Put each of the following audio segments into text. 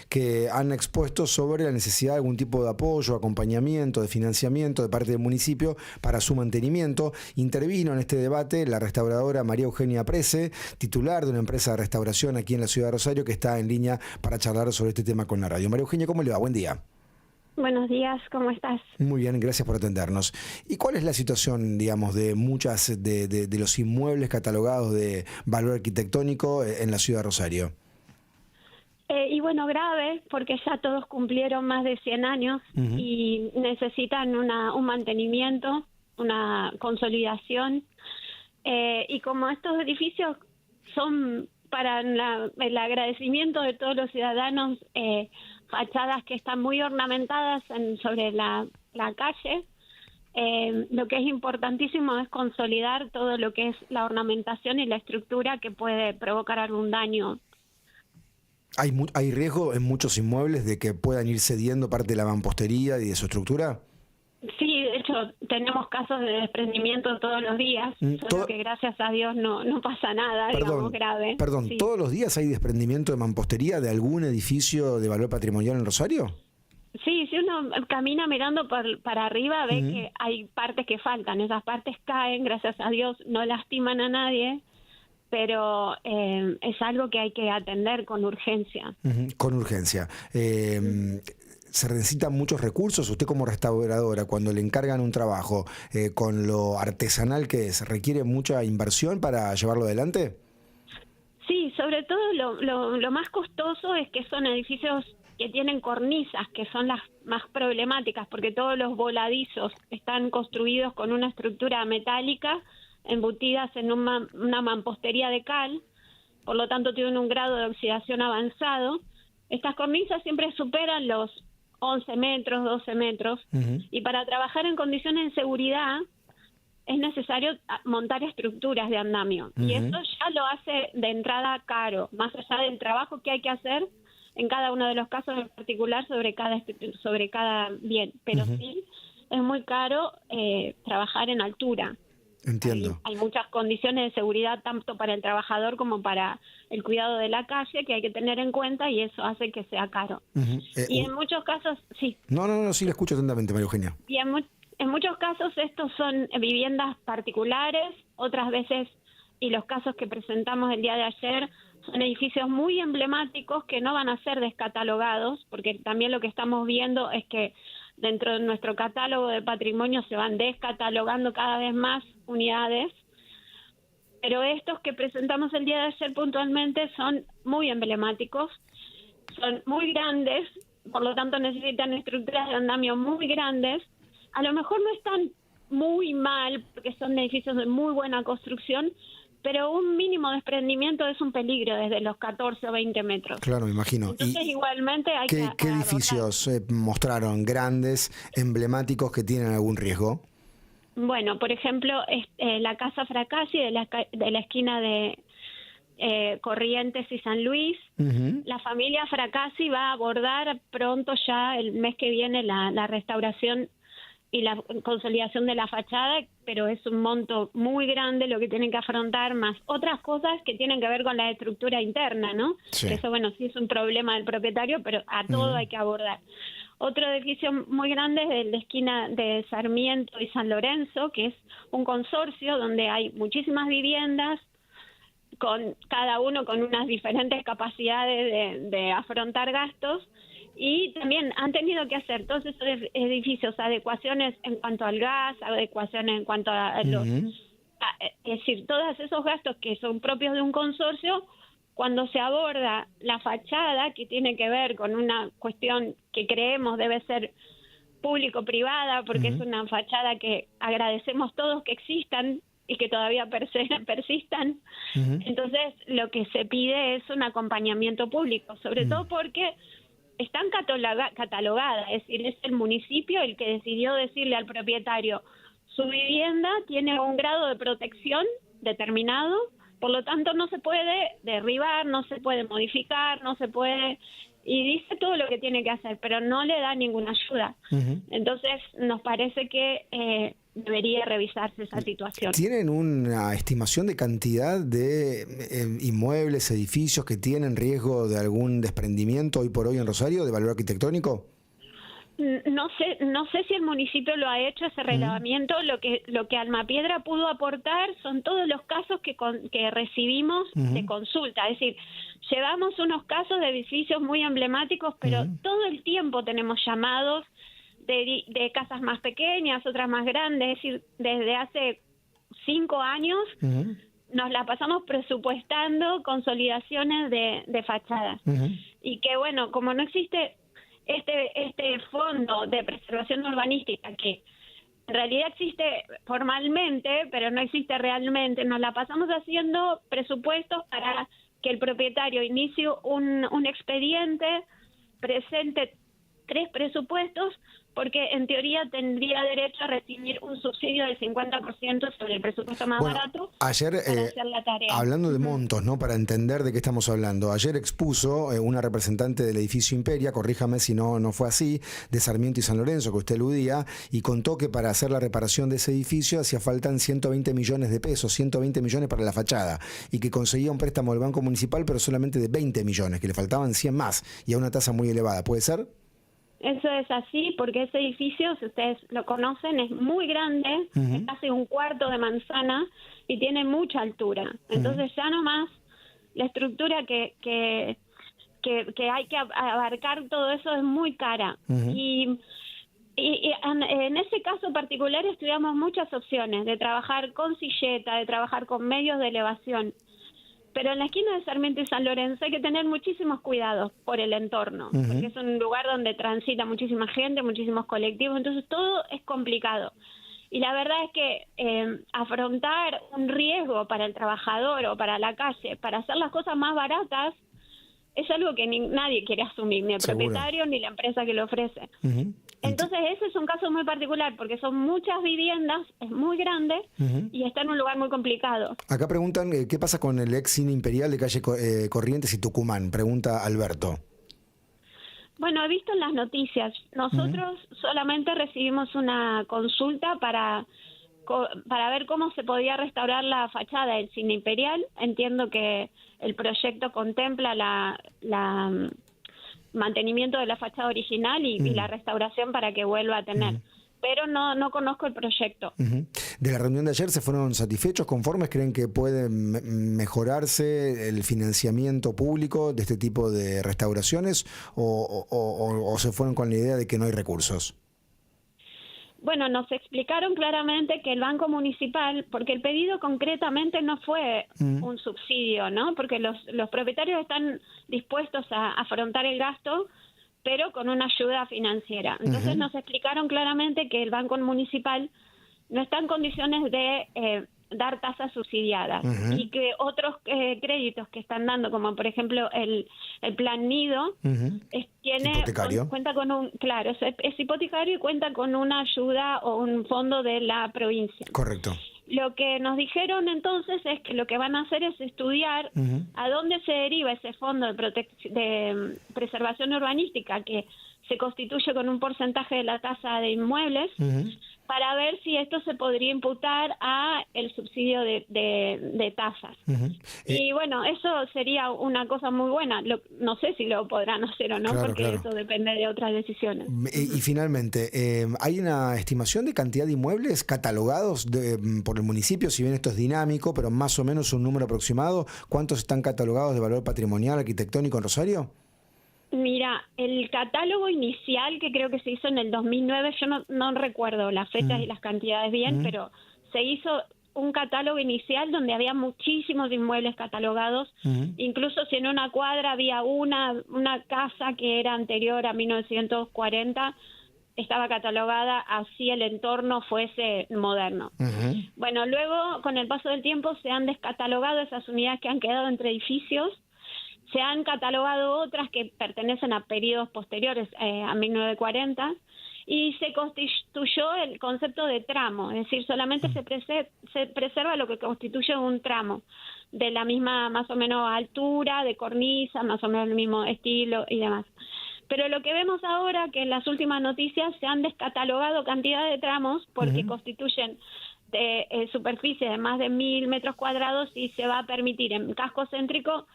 que han expuesto sobre la necesidad de algún tipo de apoyo, acompañamiento, de financiamiento de parte del municipio para su mantenimiento. Intervino en este debate la restauradora María Eugenia Prese, titular de una empresa de restauración aquí en la ciudad de Rosario, que está en línea para charlar sobre este tema con la radio. María Eugenia, ¿cómo le va? Buen día. Buenos días, ¿cómo estás? Muy bien, gracias por atendernos. ¿Y cuál es la situación, digamos, de muchas de los inmuebles catalogados de valor arquitectónico en la ciudad de Rosario? Y bueno, grave, porque ya todos cumplieron más de 100 años y necesitan un mantenimiento, una consolidación. Y como estos edificios son para el agradecimiento de todos los ciudadanos, fachadas que están muy ornamentadas sobre la calle, lo que es importantísimo es consolidar todo lo que es la ornamentación y la estructura que puede provocar algún daño. ¿Hay riesgo en muchos inmuebles de que puedan ir cediendo parte de la mampostería y de su estructura? Sí, de hecho, tenemos casos de desprendimiento todos los días, solo que gracias a Dios no pasa nada, digamos, grave. Perdón, Sí. ¿Todos los días hay desprendimiento de mampostería de algún edificio de valor patrimonial en Rosario? Sí, si uno camina mirando para arriba, ve que hay partes que faltan. Esas partes caen, gracias a Dios, no lastiman a nadie, pero es algo que hay que atender con urgencia. Con urgencia. ¿Se necesitan muchos recursos? Usted como restauradora, cuando le encargan un trabajo con lo artesanal que es, ¿requiere mucha inversión para llevarlo adelante? Sí, sobre todo lo más costoso es que son edificios que tienen cornisas, que son las más problemáticas, porque todos los voladizos están construidos con una estructura metálica, embutidas en una mampostería de cal, por lo tanto tienen un grado de oxidación avanzado. Estas cornisas siempre superan los 11 metros, 12 metros, y para trabajar en condiciones de seguridad es necesario montar estructuras de andamio, y eso ya lo hace de entrada caro, más allá del trabajo que hay que hacer en cada uno de los casos en particular sobre cada bien, pero sí es muy caro trabajar en altura. Entiendo. Hay muchas condiciones de seguridad tanto para el trabajador como para el cuidado de la calle que hay que tener en cuenta, y eso hace que sea caro. Y en muchos casos, sí. No, sí, la escucho atentamente, María Eugenia. Y en muchos casos estos son viviendas particulares, otras veces, y los casos que presentamos el día de ayer, son edificios muy emblemáticos que no van a ser descatalogados, porque también lo que estamos viendo es que dentro de nuestro catálogo de patrimonio se van descatalogando cada vez más unidades, pero estos que presentamos el día de ayer puntualmente son muy emblemáticos, son muy grandes, por lo tanto necesitan estructuras de andamio muy grandes. A lo mejor no están muy mal porque son edificios de muy buena construcción, pero un mínimo desprendimiento es un peligro desde los 14 o 20 metros. Claro, me imagino. Entonces igualmente hay que... ¿Qué edificios mostraron grandes, emblemáticos, que tienen algún riesgo? Bueno, por ejemplo, la Casa Fracassi de la esquina de Corrientes y San Luis. La familia Fracassi va a abordar pronto, ya el mes que viene, la restauración y la consolidación de la fachada, pero es un monto muy grande lo que tienen que afrontar, más otras cosas que tienen que ver con la estructura interna, ¿no? Sí. Eso, bueno, sí es un problema del propietario, pero a todo hay que abordar. Otro edificio muy grande es de la esquina de Sarmiento y San Lorenzo, que es un consorcio donde hay muchísimas viviendas, con cada uno con unas diferentes capacidades de afrontar gastos, y también han tenido que hacer todos esos edificios adecuaciones en cuanto al gas, adecuaciones en cuanto a los... es decir, todos esos gastos que son propios de un consorcio, cuando se aborda la fachada, que tiene que ver con una cuestión que creemos debe ser público-privada, porque es una fachada que agradecemos todos que existan y que todavía persistan. Entonces, lo que se pide es un acompañamiento público, sobre todo porque están catalogadas, es decir, es el municipio el que decidió decirle al propietario: su vivienda tiene un grado de protección determinado, por lo tanto no se puede derribar, no se puede modificar, no se puede... Y dice todo lo que tiene que hacer, pero no le da ninguna ayuda. Entonces nos parece que debería revisarse esa situación. ¿Tienen una estimación de cantidad de inmuebles, edificios que tienen riesgo de algún desprendimiento hoy por hoy en Rosario de valor arquitectónico? No sé si el municipio lo ha hecho ese relevamiento. Lo que Almapiedra pudo aportar son todos los casos que recibimos de consulta. Es decir, llevamos unos casos de edificios muy emblemáticos, pero todo el tiempo tenemos llamados de casas más pequeñas, otras más grandes. Es decir, desde hace 5 años nos la pasamos presupuestando consolidaciones de fachadas. Y que bueno, como no existe este fondo de preservación urbanística, que en realidad existe formalmente, pero no existe realmente, nos la pasamos haciendo presupuestos para que el propietario inicie un expediente, presente 3 presupuestos, porque en teoría tendría derecho a recibir un subsidio del 50% sobre el presupuesto más barato ayer, para hacer la tarea. Hablando de montos, ¿no? Para entender de qué estamos hablando. Ayer expuso una representante del edificio Imperia, corríjame si no fue así, de Sarmiento y San Lorenzo, que usted aludía, y contó que para hacer la reparación de ese edificio hacía falta 120 millones de pesos, 120 millones para la fachada, y que conseguía un préstamo del Banco Municipal, pero solamente de 20 millones, que le faltaban 100 más, y a una tasa muy elevada. ¿Puede ser? Eso es así, porque ese edificio, si ustedes lo conocen, es muy grande, es casi un cuarto de manzana y tiene mucha altura. Entonces ya nomás la estructura que hay que abarcar todo eso es muy cara. Y en ese caso particular estudiamos muchas opciones, de trabajar con silleta, de trabajar con medios de elevación. Pero en la esquina de Sarmiento y San Lorenzo hay que tener muchísimos cuidados por el entorno, porque es un lugar donde transita muchísima gente, muchísimos colectivos, entonces todo es complicado. Y la verdad es que afrontar un riesgo para el trabajador o para la calle, para hacer las cosas más baratas, es algo que nadie quiere asumir, ni el propietario ni la empresa que lo ofrece. Entonces ese es un caso muy particular porque son muchas viviendas, es muy grande y está en un lugar muy complicado. Acá preguntan qué pasa con el ex cine Imperial de calle Corrientes y Tucumán, pregunta Alberto. Bueno, he visto en las noticias, nosotros solamente recibimos una consulta para ver cómo se podía restaurar la fachada del cine Imperial. Entiendo que el proyecto contempla la mantenimiento de la fachada original y la restauración para que vuelva a tener. Pero no conozco el proyecto. De la reunión de ayer, ¿se fueron satisfechos, conformes? ¿Creen que puede mejorarse el financiamiento público de este tipo de restauraciones o se fueron con la idea de que no hay recursos? Bueno, nos explicaron claramente que el Banco Municipal, porque el pedido concretamente no fue un subsidio, ¿no? Porque los propietarios están dispuestos a afrontar el gasto, pero con una ayuda financiera. Entonces nos explicaron claramente que el Banco Municipal no está en condiciones de dar tasas subsidiadas y que otros créditos que están dando, como por ejemplo el Plan Nido, cuenta con un, claro, es hipotecario y cuenta con una ayuda o un fondo de la provincia. Correcto. Lo que nos dijeron entonces es que lo que van a hacer es estudiar a dónde se deriva ese fondo de preservación urbanística que se constituye con un porcentaje de la tasa de inmuebles, para ver si esto se podría imputar a el subsidio de tasas. Y bueno, eso sería una cosa muy buena. No sé si lo podrán hacer o no, porque eso depende de otras decisiones. Y finalmente, ¿hay una estimación de cantidad de inmuebles catalogados por el municipio? Si bien esto es dinámico, pero más o menos un número aproximado. ¿Cuántos están catalogados de valor patrimonial, arquitectónico en Rosario? Mira, el catálogo inicial que creo que se hizo en el 2009, yo no recuerdo las fechas y las cantidades bien, pero se hizo un catálogo inicial donde había muchísimos inmuebles catalogados, incluso si en una cuadra había una casa que era anterior a 1940, estaba catalogada así el entorno fuese moderno. Bueno, luego con el paso del tiempo se han descatalogado esas unidades que han quedado entre edificios. Se han catalogado otras que pertenecen a periodos posteriores a 1940 y se constituyó el concepto de tramo, es decir, solamente se preserva lo que constituye un tramo, de la misma más o menos altura, de cornisa, más o menos el mismo estilo y demás. Pero lo que vemos ahora, que en las últimas noticias se han descatalogado cantidad de tramos porque constituyen de superficie de más de 1.000 metros cuadrados y se va a permitir en casco céntrico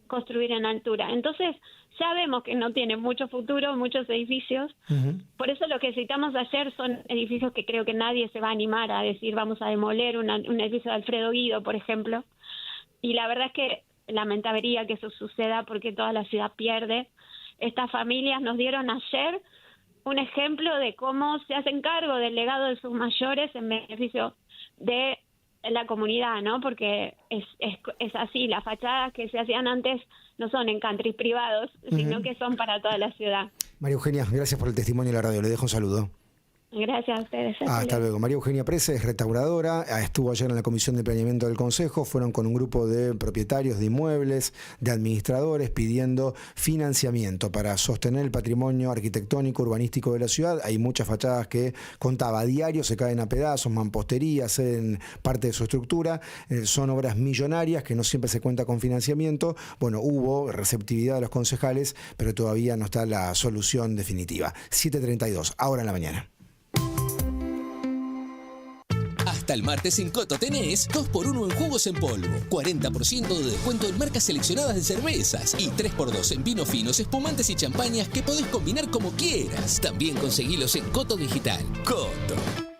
construir en altura. Entonces, ya vemos que no tiene mucho futuro, muchos edificios. Por eso lo que citamos ayer son edificios que creo que nadie se va a animar a decir vamos a demoler un edificio de Alfredo Guido, por ejemplo. Y la verdad es que lamentaría que eso suceda porque toda la ciudad pierde. Estas familias nos dieron ayer un ejemplo de cómo se hacen cargo del legado de sus mayores en beneficio de la comunidad, ¿no? Porque es así, las fachadas que se hacían antes no son en countries privados, sino que son para toda la ciudad. María Eugenia, gracias por el testimonio en la radio. Le dejo un saludo. Gracias a ustedes. Hasta luego. María Eugenia Prese es restauradora, estuvo ayer en la Comisión de Planeamiento del Consejo, fueron con un grupo de propietarios de inmuebles, de administradores, pidiendo financiamiento para sostener el patrimonio arquitectónico, urbanístico de la ciudad. Hay muchas fachadas que, contaba, a diario se caen a pedazos, mampostería, ceden parte de su estructura, son obras millonarias que no siempre se cuenta con financiamiento. Bueno, hubo receptividad de los concejales, pero todavía no está la solución definitiva. 7:32, ahora en la mañana. Hasta el martes en Coto tenés 2x1 en jugos en polvo, 40% de descuento en marcas seleccionadas de cervezas y 3x2 en vinos finos, espumantes y champañas que podés combinar como quieras. También conseguilos en Coto Digital. Coto.